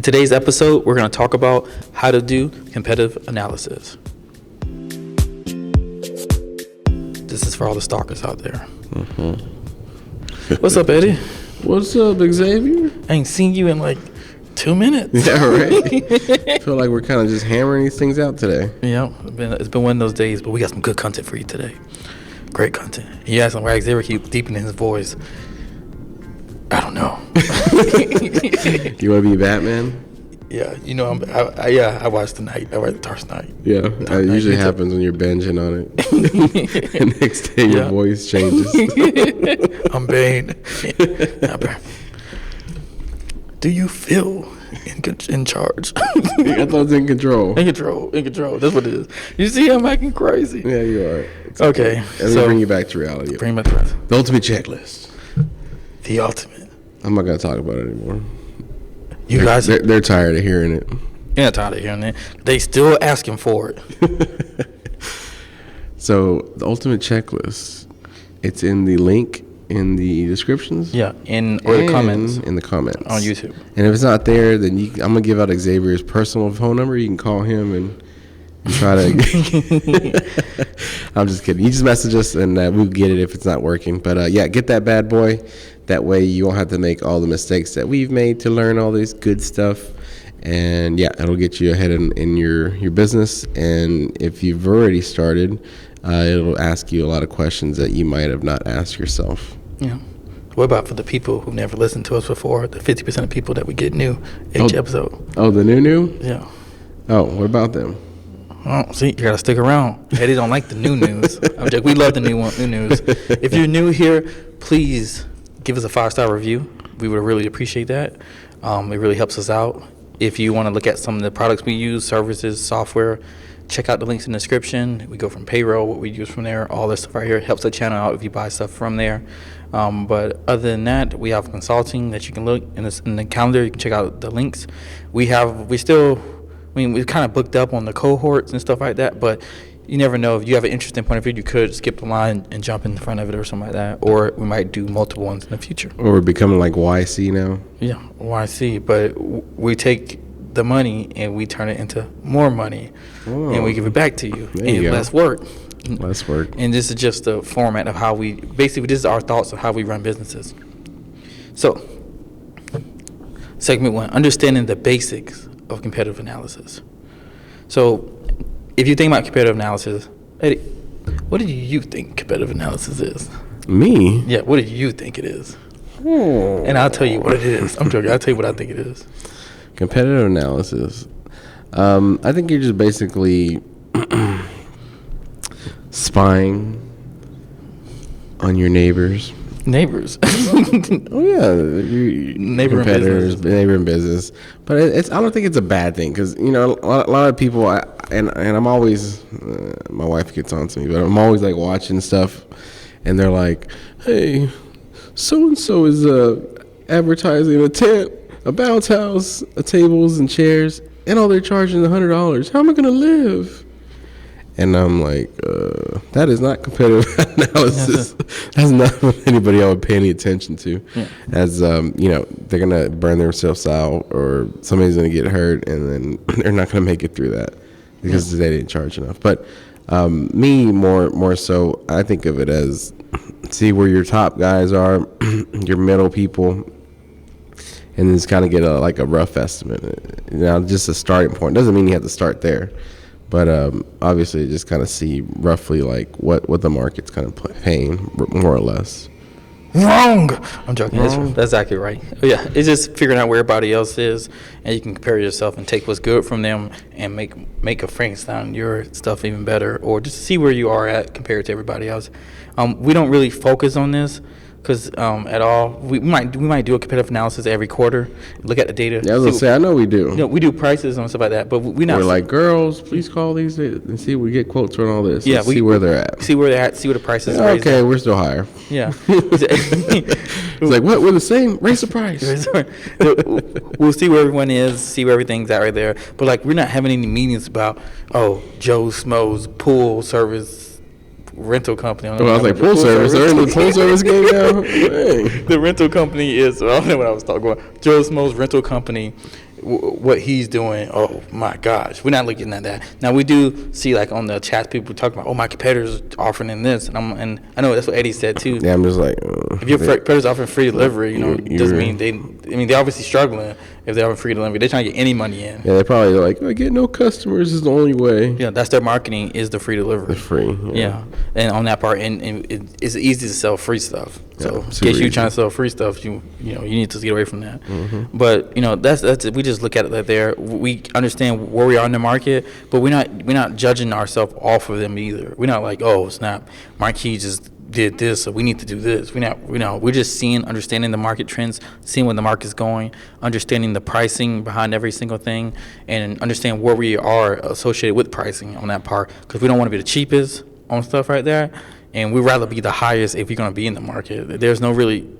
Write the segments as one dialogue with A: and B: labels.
A: today's episode, we're going to talk about how to do competitive analysis. This is for all the stalkers out there. What's up, Eddie?
B: What's up, Xavier?
A: I ain't seen you in like 2 minutes.
B: Yeah, right. I feel like we're kind of just hammering these things out today.
A: Yeah, it's been one of those days, but we got some good content for you today. Great content. You asked him why Xavier keep deepening his voice. I don't know.
B: You want to be Batman?
A: Yeah, you know, I watched the night. I watched Dark Knight.
B: Yeah, it usually happens when you're binging on it. And next day your voice changes.
A: I'm Bane. Do you feel in charge?
B: I thought it was in control.
A: In control. That's what it is. You see, I'm acting crazy.
B: Yeah, you are. It's
A: okay.
B: Let me bring you back to reality.
A: Bring me back to reality.
B: The ultimate checklist.
A: The ultimate.
B: I'm not going to talk about it anymore. They're tired of hearing it.
A: They're tired of hearing it. They still asking for it.
B: So, the ultimate checklist, it's in the link in the descriptions.
A: Yeah, the comments.
B: In the comments.
A: On YouTube.
B: And if it's not there, then I'm going to give out Xavier's personal phone number. You can call him and try to. I'm just kidding. You just message us and we'll get it if it's not working. But get that bad boy. That way you won't have to make all the mistakes that we've made to learn all this good stuff. And it'll get you ahead in your business. And if you've already started, it'll ask you a lot of questions that you might have not asked yourself.
A: Yeah. What about for the people who never listened to us before, the 50% of people that we get new each episode?
B: Oh, the new?
A: Yeah.
B: Oh, what about them?
A: Oh, see, you got to stick around. Eddie don't like the new news. I'm joking. We love the new news. If you're new here, please give us a 5-star review. We would really appreciate that. It really helps us out. If you want to look at some of the products we use, services, software, check out the links in the description. We go from payroll, what we use from there, all this stuff right here. It helps the channel out if you buy stuff from there. But other than that, we have consulting that you can look in the calendar. You can check out the links. We've kind of booked up on the cohorts and stuff like that, but you never know. If you have an interesting point of view, you could skip the line and jump in front of it or something like that. Or we might do multiple ones in the future.
B: Or we're becoming like YC now.
A: Yeah, YC. But we take the money and we turn it into more money. Oh, and we give it back to you. And less work.
B: Less work.
A: And this is just the format of how this is our thoughts of how we run businesses. So, segment 1, understanding the basics of competitive analysis. So, if you think about competitive analysis, Eddie, what do you think competitive analysis is?
B: Me?
A: Yeah, what do you think it is? And I'll tell you what it is. I'm joking. I'll tell you what I think it is.
B: Competitive analysis. I think you're just basically spying on your neighbors.
A: Oh
B: yeah,
A: neighbor
B: in business. But I don't think it's a bad thing because a lot of people. I'm always my wife gets on to me, but I'm always like watching stuff, and they're like, "Hey, so and so is advertising a tent, a bounce house, tables and chairs, and all they're charging $100. How am I gonna live?" And I'm like, that is not competitive analysis. That's not what anybody I would pay any attention to. Yeah. As, they're going to burn themselves out or somebody's going to get hurt and then they're not going to make it through that because they didn't charge enough. But me, more so, I think of it as see where your top guys are, your middle people, and then just kind of get a rough estimate. Now, just a starting point. Doesn't mean you have to start there. But obviously, just kind of see roughly like what the market's kind of paying, more or less.
A: Wrong. I'm joking. That's exactly right. Yeah, it's just figuring out where everybody else is, and you can compare yourself and take what's good from them and make a Frankenstein your stuff even better, or just see where you are at compared to everybody else. We don't really focus on this. Because at all, we might do a competitive analysis every quarter, look at the data.
B: Yeah, I was gonna say, I know we do.
A: We do prices and stuff like that, but we're
B: like, girls, please call these and see if we get quotes on all this.
A: Yeah,
B: see where they're at.
A: See where they're at. See where the prices
B: are. Okay, we're still higher.
A: Yeah.
B: It's like, what? We're the same. Raise the price.
A: We'll see where everyone is. See where everything's at right there. But we're not having any meetings about Joe Schmo's pool service. Rental company.
B: I was like, pool service? They're in the pool service game now?
A: The rental company is, I don't know what I was talking about. Joe Schmo's rental company what he's doing, oh my gosh, we're not looking at that. Now we do see like on the chat people talking about, oh, my competitors offering in this, and I know that's what Eddie said too.
B: Yeah, I'm just like,
A: if your competitors offering free delivery, doesn't mean they're obviously struggling. If they're offering free delivery, they're trying to get any money in.
B: Yeah, they're probably like, I get no customers is the only way.
A: Yeah, that's their marketing, is the free delivery.
B: The free.
A: Yeah, and on that part, and it's easy to sell free stuff. So in case you're trying to sell free stuff, you need to get away from that.
B: Mm-hmm.
A: But that's it. We just look at it like there. We understand where we are in the market, but we're not judging ourselves off of them either. We're not like, oh snap, Marquis just did this, so we need to do this. We're just understanding the market trends, seeing where the market's going, understanding the pricing behind every single thing, and understand where we are associated with pricing on that part, because we don't want to be the cheapest on stuff right there, and we'd rather be the highest if you're going to be in the market. There's no advantage.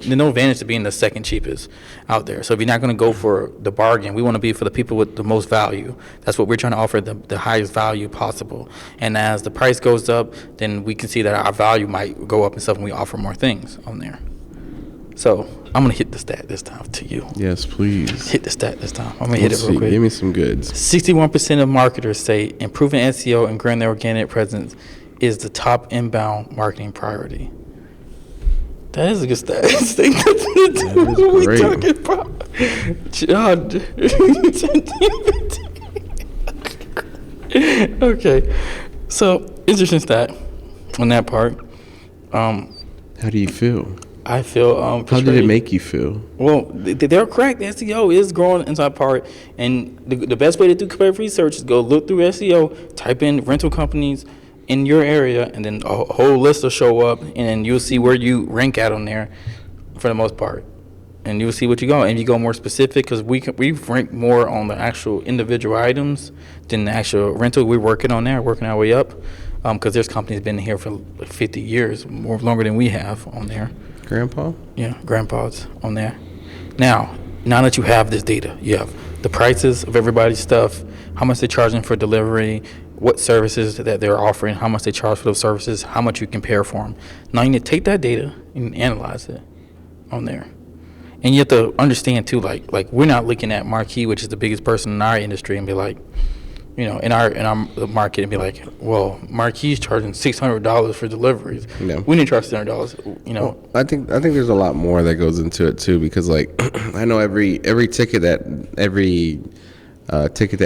A: There's no advantage to being the second cheapest out there. So if you're not going to go for the bargain, we want to be for the people with the most value. That's what we're trying to offer, the highest value possible. And as the price goes up, then we can see that our value might go up and stuff, and we offer more things on there. So I'm going to hit the stat this time to you.
B: Yes, please.
A: Hit the stat this time. I'm going to hit it real quick.
B: Give me some goods.
A: 61% of marketers say improving SEO and growing their organic presence is the top inbound marketing priority. That is a good stat. What are we talking about? Okay. So, interesting stat on that part.
B: How do you feel?
A: I feel
B: How did it make you feel?
A: Well, they're correct. The SEO is growing inside part, and the best way to do comparative research is go look through SEO, type in rental companies in your area, and then a whole list will show up, and then you'll see where you rank at on there for the most part, and you'll see what you go. And you go more specific, because we rank more on the actual individual items than the actual rental. We're working on there, working our way up, because there's companies been here for like 50 years, more longer than we have on there.
B: Grandpa?
A: Yeah, grandpa's on there. Now that you have this data, you have the prices of everybody's stuff, how much they're charging for delivery, what services that they're offering, how much they charge for those services, how much you compare for them. Now you need to take that data and analyze it on there. And you have to understand too, like we're not looking at Marquis, which is the biggest person in our industry, and be like, in our market, and be like, well, Marquis is charging $600 for deliveries. Yeah. We need to charge $600.
B: Well, I think there's a lot more that goes into it too, because like I know every ticket that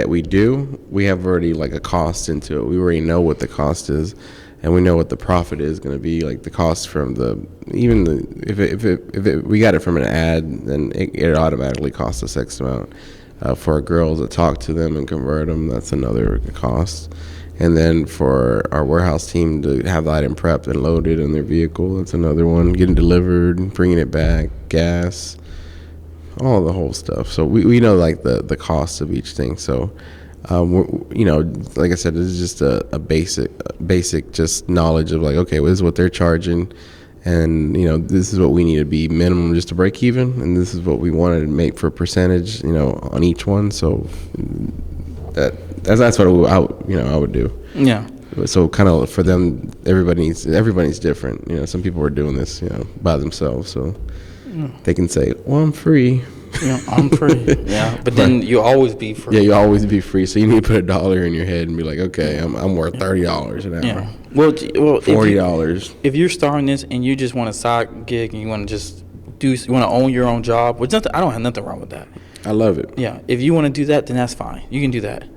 B: we do, we have already like a cost into it. We already know what the cost is, and we know what the profit is going to be. Like the cost from if we got it from an ad, then it automatically costs us X amount. For our girls to talk to them and convert them, that's another cost. And then for our warehouse team to have the item prepped and loaded in their vehicle, that's another one. Getting delivered, bringing it back, gas, all the whole stuff. So we know like the cost of each thing. So like I said, this is just a basic just knowledge of like, okay, well, this is what they're charging, and this is what we need to be minimum just to break even, and this is what we wanted to make for a percentage on each one. So that's what I would do. Yeah. So kind of for them, everybody's different. Some people are doing this by themselves, so they can say, well, I'm free.
A: I'm free. Yeah, but then you always be free.
B: Yeah, you always be free. So you need to put $1 in your head and be like, okay, I'm worth $30 an hour. Yeah. Well, $40.
A: If you're starting this and you just want a side gig and you want to just you want to own your own job, which I don't have nothing wrong with that.
B: I love it.
A: Yeah, if you want to do that, then that's fine. You can do that.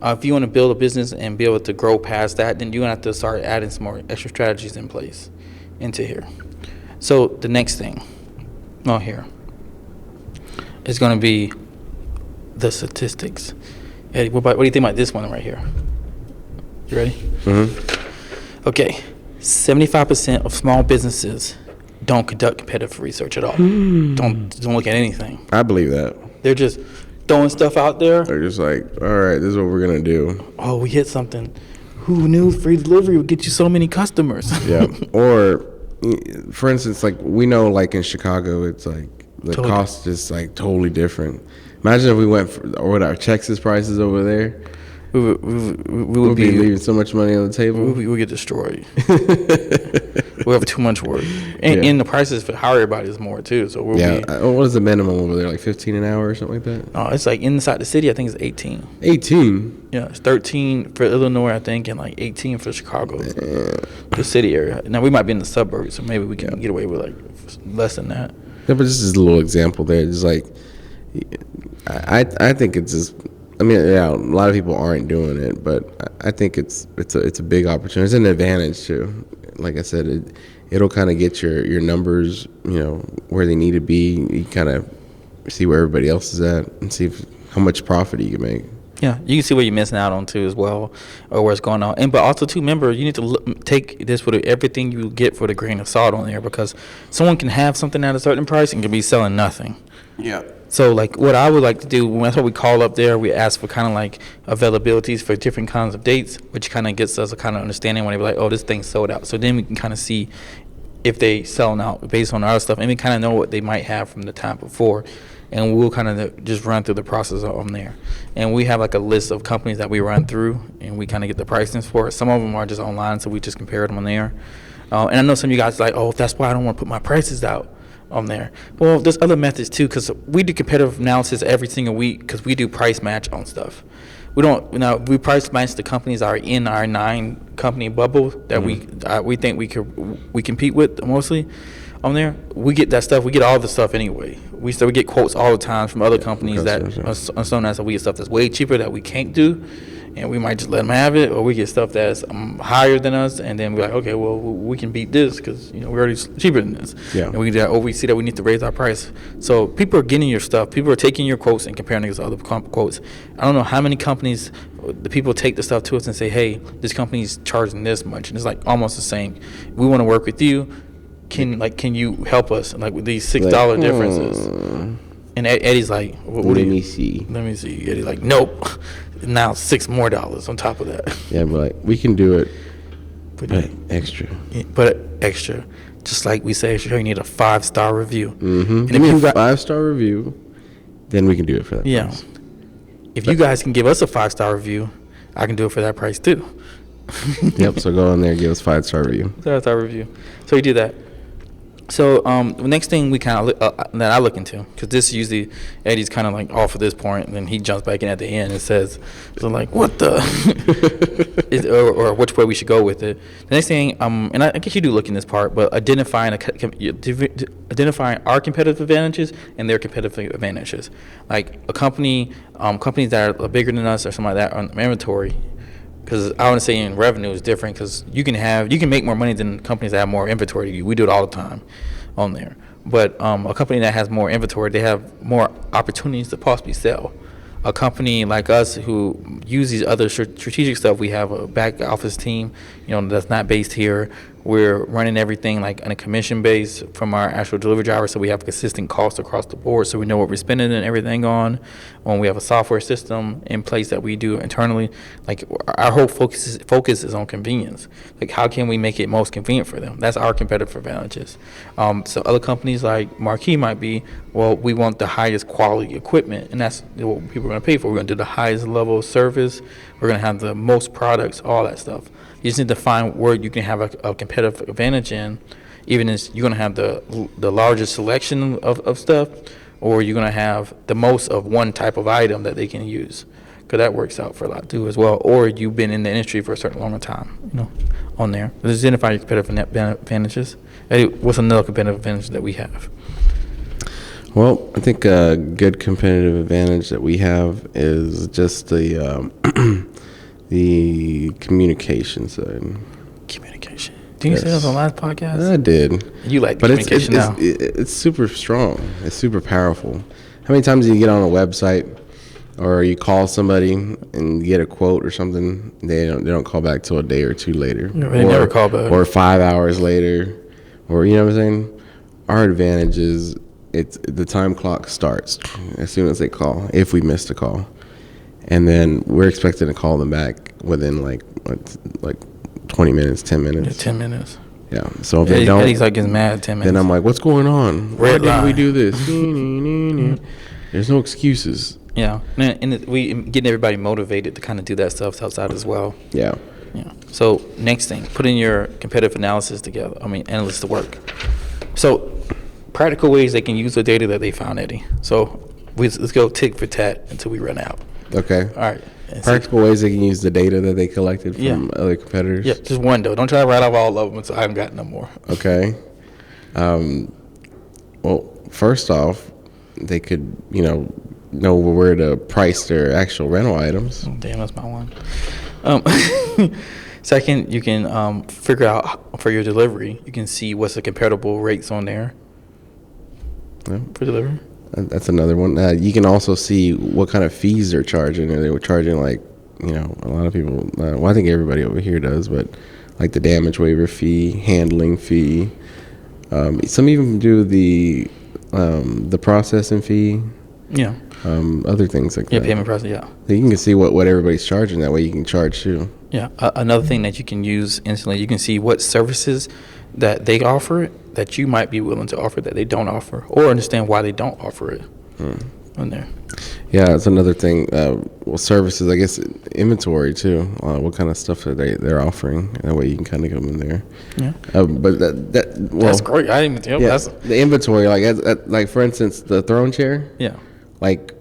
A: If you want to build a business and be able to grow past that, then you're gonna have to start adding some more extra strategies in place into here. So the next thing, here. It's going to be the statistics. Eddie, what do you think about this one right here? You ready? Mm-hmm. Okay. 75% of small businesses don't conduct competitive research at all. Don't look at anything.
B: I believe that.
A: They're just throwing stuff out there.
B: They're just like, all right, this is what we're going to do.
A: Oh, we hit something. Who knew free delivery would get you so many customers?
B: Yeah. Or, for instance, like we know like in Chicago, it's like, the cost is like totally different. Imagine if we went with our Texas prices over there. We would be leaving so much money on the table.
A: We would get destroyed. We have too much work, and the prices for hire everybody is more too. So we'll be.
B: What is the minimum over there? Like 15 an hour or something like that?
A: Oh, it's like inside the city. I think it's 18.
B: 18.
A: Yeah, it's 13 for Illinois, I think, and like 18 for Chicago, the city area. Now we might be in the suburbs, so maybe we can get away with like less than that.
B: Yeah, but this is a little example there. It's like, I think it's just. I mean, yeah, a lot of people aren't doing it, but I think it's a big opportunity. It's an advantage too. Like I said, it'll kind of get your numbers, where they need to be. You kind of see where everybody else is at and see how much profit you can make.
A: Yeah, you can see what you're missing out on too as well, or what's going on. But also too, remember, you need to take this with everything you get for the grain of salt on there, because someone can have something at a certain price and can be selling nothing.
B: Yeah.
A: So, like, what I would like to do, that's what we call up there. We ask for kind of like availabilities for different kinds of dates, which kind of gets us a kind of understanding when they're like, oh, this thing's sold out. So then we can kind of see if they selling out based on our stuff, and we kind of know what they might have from the time before. And we'll kind of just run through the process on there. And we have like a list of companies that we run through, and we kind of get the pricings for it. Some of them are just online, so we just compare them on there. And I know some of you guys are like, oh, that's why I don't want to put my prices out on there. Well, there's other methods too, because we do competitive analysis every single week, because we do price match on stuff. We price match the companies that are in our 9 company bubble that we think we compete with mostly on there. We get that stuff. We get all the stuff anyway. We get quotes all the time from other companies that are so nice that we get stuff that's way cheaper that we can't do, and we might just let them have it, or we get stuff that's higher than us, and then we're like, okay, well, we can beat this because we're already cheaper than this.
B: Yeah.
A: And we see that we need to raise our price. So people are getting your stuff. People are taking your quotes and comparing it to other quotes. I don't know how many companies the people take the stuff to us and say, hey, this company's charging this much, and it's like almost the same. We want to work with you. Can you help us like with these $6 differences? And Eddie's like, what
B: let me see.
A: Eddie's like, nope. Now $6 more on top of that.
B: Yeah, but like we can do it, but extra.
A: But extra, just like we say, sure, you need a 5-star review.
B: Mm-hmm.
A: And
B: if you got 5-star review, then we can do it for that.
A: Yeah. Price. If you guys can give us a 5-star review, I can do it for that price too.
B: Yep. So go on there, give us 5-star review.
A: 5-star review. So you do that. So the next thing we kind of that I look into, because this is usually Eddie's kind of like off at this point, and then he jumps back in at the end and says, so like, what the, or which way we should go with it. The next thing, and I guess you do look in this part, but identifying our competitive advantages and their competitive advantages. Like a companies that are bigger than us or something like that on inventory. Because I want to say in revenue is different, because you can make more money than companies that have more inventory to you. We do it all the time on there. But a company that has more inventory, they have more opportunities to possibly sell. A company like us who use these other strategic stuff, we have a back office team, that's not based here. We're running everything like on a commission base from our actual delivery driver, so we have consistent costs across the board, so we know what we're spending and everything on. When we have a software system in place that we do internally, like our whole focus is on convenience. Like how can we make it most convenient for them? That's our competitive advantages. So other companies like Marquee might be, well, we want the highest quality equipment, and that's what people are going to pay for. We're going to do the highest level of service. We're going to have the most products, all that stuff. You just need to find where you can have a competitive advantage in, even if you're going to have the largest selection of stuff, or you're going to have the most of one type of item that they can use, because that works out for a lot too as well. Or you've been in the industry for a certain longer time, on there. Just identify your competitive advantages. Hey, what's another competitive advantage that we have?
B: Well, I think a good competitive advantage that we have is just the communication side.
A: Communication. Didn't you say that on the last podcast?
B: I did.
A: You like communication now.
B: It's super strong. It's super powerful. How many times do you get on a website or you call somebody and get a quote or something, they don't call back till a day or two later.
A: They never call back.
B: Or 5 hours later. Or, you know what I'm saying? Our advantage is the time clock starts as soon as they call, if we missed a call. And then we're expected to call them back within like 20 minutes, 10 minutes.
A: Yeah, 10 minutes.
B: Yeah. So if they don't,
A: Eddie's like, gets mad 10 minutes.
B: then I'm like, what's going on? Why did we do this? There's no excuses.
A: Yeah. And we getting everybody motivated to kind of do that stuff outside as well.
B: Yeah.
A: Yeah. So next thing, put in your competitive analysis together. Analysts to work. So practical ways they can use the data that they found, Eddie. So let's go tick for tat until we run out.
B: Okay.
A: All right.
B: Practical ways they can use the data that they collected from other competitors.
A: Yeah, just one though. Don't try to write off all of them until I haven't got no more.
B: Okay. Well, first off, they could, know where to price their actual rental items.
A: Oh, damn, that's my one. Second, you can figure out for your delivery. You can see what's the comparable rates on there for delivery.
B: That's another one. You can also see what kind of fees they're charging. And they were charging a lot of people. Well, I think everybody over here does, but like the damage waiver fee, handling fee. Some even do the processing fee.
A: Yeah.
B: Other things like that.
A: Yeah, payment process. Yeah.
B: So you can see what everybody's charging. That way, you can charge too.
A: Yeah. Another thing that you can use instantly, you can see what services that they offer that you might be willing to offer that they don't offer, or understand why they don't offer it on there.
B: Yeah, that's another thing. Services, I guess, inventory too. What kind of stuff are they're offering? That way you can kind of come in there.
A: Yeah.
B: But
A: That's great. I didn't even
B: that's the inventory. Like for instance, the throne chair.
A: Yeah.
B: Like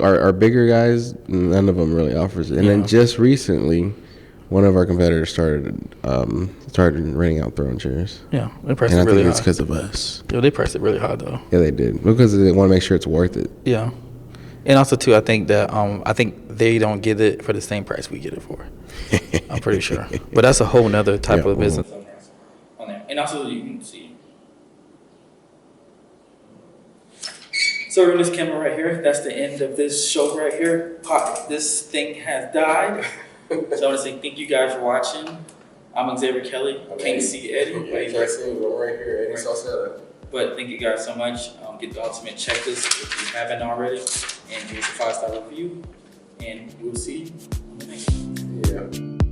B: our bigger guys, none of them really offers it. And then just recently, one of our competitors started renting out throne chairs.
A: Yeah, they priced
B: and
A: it really high.
B: I think it's because of us.
A: Yeah, they priced it really high though.
B: Yeah, they did, because they want to make sure it's worth it.
A: Yeah, and also too, I think that they don't get it for the same price we get it for. I'm pretty sure, but that's a whole nother type of business. On there, and also you can see. So we're in this camera right here. That's the end of this show right here. This thing has died. So I want to say thank you guys for watching. I'm Xavier Kelly. Can't see Eddie.
B: I'm right here, Eddie Sauceda.
A: But thank you guys so much. Get the ultimate checklist if you haven't already. And give us a 5-star review. And we'll see you on the next one.
B: Yeah.